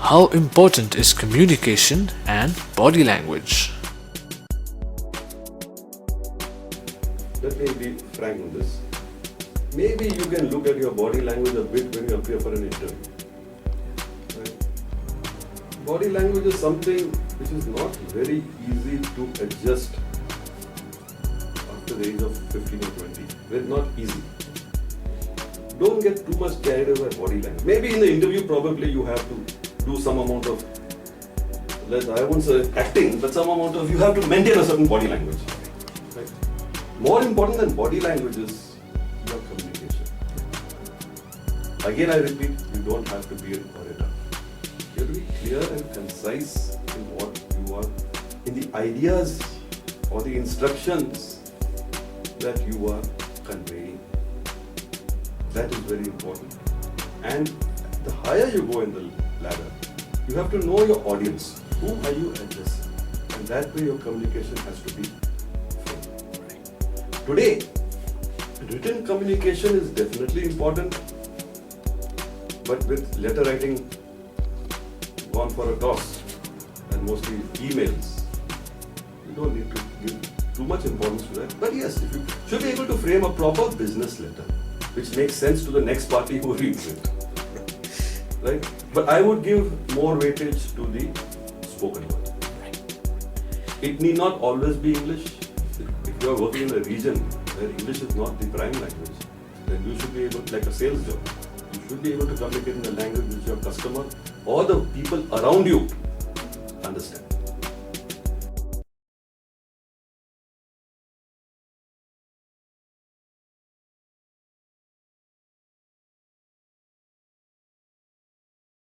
How important is communication and body language? Let me be frank on this. Maybe you can look at your body language a bit when you appear for an interview. Right? Body language is something which is not very easy to adjust after the age of 15 or 20. It's not easy. Don't get too much carried away by body language. Maybe in the interview probably you have to do some amount of, I won't say acting, but some amount of, you have to maintain a certain body language. Right? More important than body language is your communication. Again I repeat, you don't have to be an orator. You have to be clear and concise in what you are, in the ideas or the instructions that you are conveying. That is very important. And the higher you go in the ladder, you have to know your audience. Who are you addressing? And that way your communication has to be full. Today, written communication is definitely important, but with letter writing gone for a toss and mostly emails, you don't need to give too much importance to that. But yes, if you should be able to frame a proper business letter which makes sense to the next party who reads it. Right? But I would give more weightage to the spoken word. It need not always be English. If you are working in a region where English is not the prime language, then you should be able, like a sales job, you should be able to communicate in the language which your customer or the people around you understand.